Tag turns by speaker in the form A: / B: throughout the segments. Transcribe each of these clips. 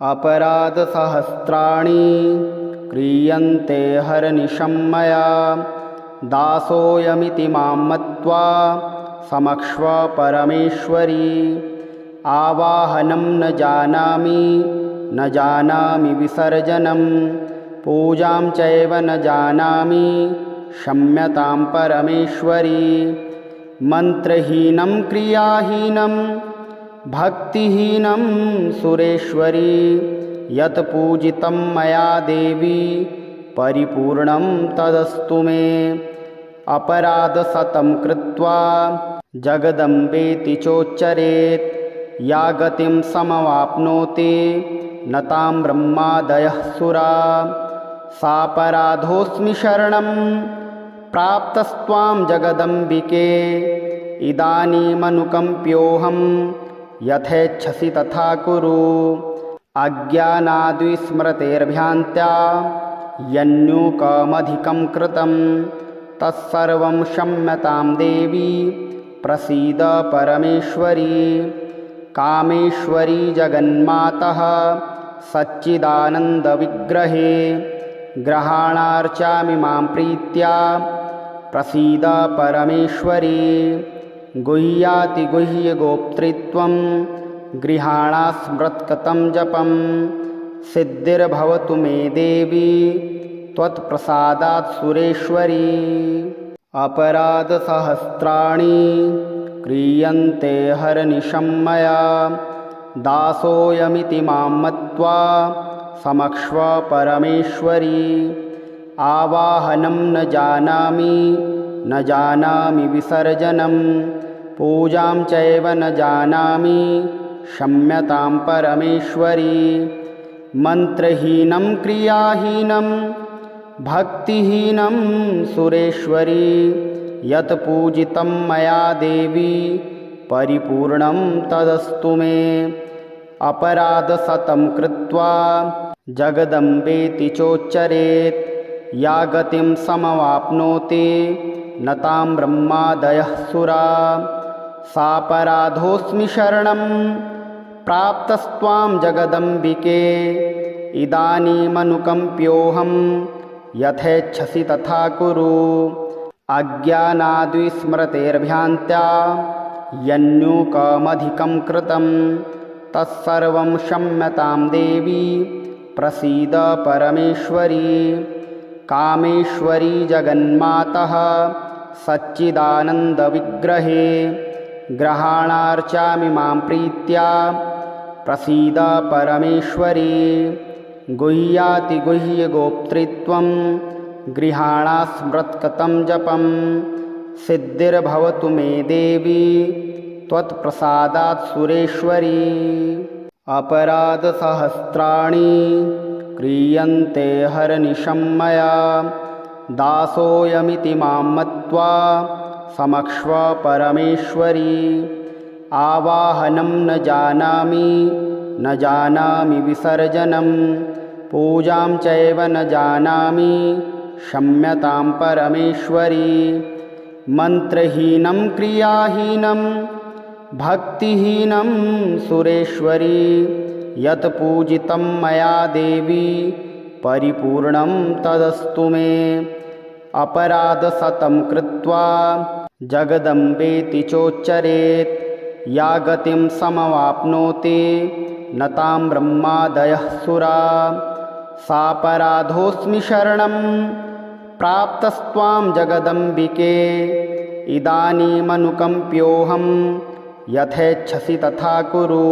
A: अपराधसहस्राणि क्रियन्ते हरनिशं मया दासोऽयमिति मां मत्वा समक्ष्व परमेश्वरी आवाहनं न जानामि विसर्जनं पूजां चैव न जानामि क्षम्यतां परमेश्वरी मन्त्रहीनं क्रियाहीनं भक्तिहीनं सुरेश्वरी यत् पूजितं मया देवी परिपूर्णं तदस्तु मे अपराधशतं कृत्वा जगदम्बेति चोच्चरेत् या गतिं समवाप्नोति न तां ब्रह्मादयः सुरा सापराधोऽस्मि शरणं प्राप्तस्त्वां जगदम्बिके इदानीमनुकम्प्योऽहं यथेच्छसि तथा कुरु अज्ञानाद्विस्मृतेर्भ्रान्त्या यन्यूकमधिकं कृतं तत्सर्वं क्षम्यतां देवी प्रसीद परमेश्वरी कामेश्वरी जगन्मातः सच्चिदानन्दविग्रहे ग्रहाणार्चामि मां प्रीत्या प्रसीद परमेश्वरी गुह्यातिगुह्यगोप्तृत्वं गृहाणास्मृत्कतं जपं सिद्धिर्भवतु मे देवी त्वत्प्रसादात् सुरेश्वरी अपराधसहस्राणि क्रियन्ते हरनिशं मया दासोऽयमिति मां मत्वा समक्ष्व परमेश्वरी आवाहनं न जानामि विसर्जनं पूजां चैव न जानामि क्षम्यतां परमेश्वरी मन्त्रहीनं क्रियाहीनं भक्तिहीनं सुरेश्वरी यत् पूजितं मया देवी परिपूर्णं तदस्तु मे अपराधशतं कृत्वा जगदम्बेति चोच्चरेत् या गतिं समवाप्नोति न तां ब्रह्मादयः सुरा सापराधोऽस्मि शरणं प्राप्तस्त्वां जगदम्बिके इदानीमनुकम्प्योऽहं यथेच्छसि तथा कुरु अज्ञानाद्विस्मृतेर्भ्रान्त्या यन्यूकमधिकं कृतं तत्सर्वं क्षम्यतां देवी प्रसीद परमेश्वरी कामेश्वरी जगन्मातः सच्चिदानन्दविग्रहे ग्रहाणार्चामि मां प्रीत्या प्रसीद परमेश्वरी गुह्यातिगुह्यगोप्तृत्वं गृहाणास्मृत्कतं जपं सिद्धिर्भवतु मे देवी त्वत्प्रसादात् सुरेश्वरी अपराधसहस्राणि क्रियन्ते हरनिशं मया दासोऽयमिति मां मत्वा समक्ष्व परमेश्वरी आवाहनं न जानामि विसर्जनं पूजां चैव न जानामि क्षम्यतां परमेश्वरी मन्त्रहीनं क्रियाहीनं भक्तिहीनं सुरेश्वरी यत् पूजितं मया देवी परिपूर्णं तदस्तु मे अपराधशतं कृत्वा जगदम्बेति चोच्चरेत् या गतिं समवाप्नोति न तां ब्रह्मादयः सुरा सापराधोऽस्मि शरणं प्राप्तस्त्वां जगदम्बिके इदानीमनुकम्प्योऽहं यथेच्छसि तथा कुरु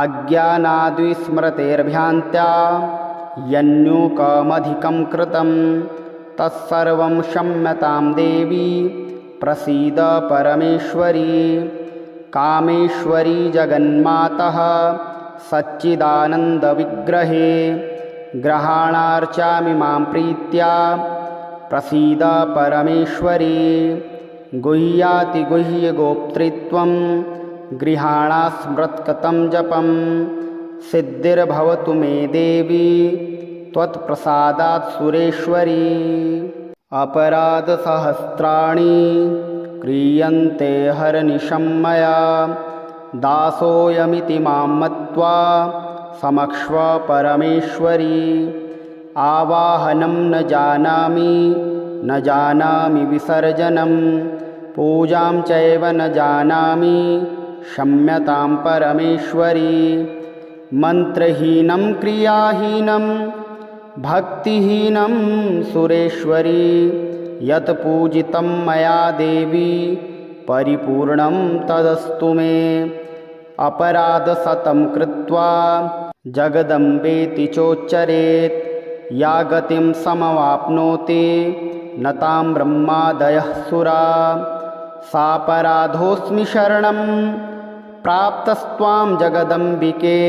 A: अज्ञानाद्विस्मृतेर्भ्रान्त्या यन्यूकमधिकं कृतं तत्सर्वं क्षम्यतां देवी प्रसीद परमेश्वरी कामेश्वरी जगन्मातः सच्चिदानन्दविग्रहे ग्रहाणार्चामि मां प्रीत्या प्रसीद परमेश्वरी गुह्यातिगुह्यगोप्तृत्वं गृहाणास्मृत्कतं जपं सिद्धिर्भवतु मे देवी त्वत्प्रसादात् सुरेश्वरी अपराधसहस्राणि क्रियन्ते हरनिशं मया दासोऽयमिति मां मत्वा समक्ष्व परमेश्वरी। आवाहनं न जानामि विसर्जनं, पूजां चैव न जानामि क्षम्यतां परमेश्वरी। मन्त्रहीनं क्रियाहीनं भक्तिहीनं सुरेश्वरी, यत् पूजितं मया देवी परिपूर्णं तदस्तु मे। अपराधशतं कृत्वा जगदम्बेति चोच्चरेत्, या गतिं समवाप्नोति न तां ब्रह्मादयः सुरा। सापराधोऽस्मि शरणं प्राप्तस्त्वां जगदम्बिके,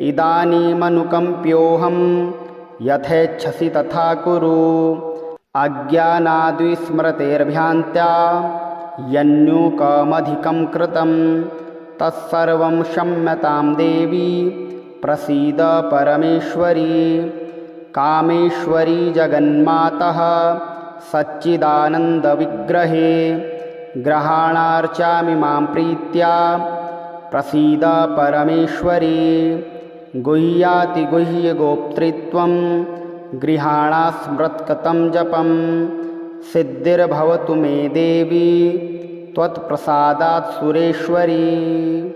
A: इदानीमनुकम्प्योऽहं यथेच्छसि तथा कुरु। अज्ञानाद्विस्मृतेर्भ्रान्त्या यन्यूकमधिकं कृतं, तत्सर्वं क्षम्यतां देवी प्रसीद परमेश्वरी। कामेश्वरी जगन्मातः सच्चिदानन्दविग्रहे, ग्रहाणार्चामि मां प्रीत्या प्रसीद परमेश्वरी। गुह्यातिगुह्यगोप्तृत्वं गृहाणास्मृत्कतं जपं, सिद्धिर्भवतु मे देवी त्वत्प्रसादात् सुरेश्वरी।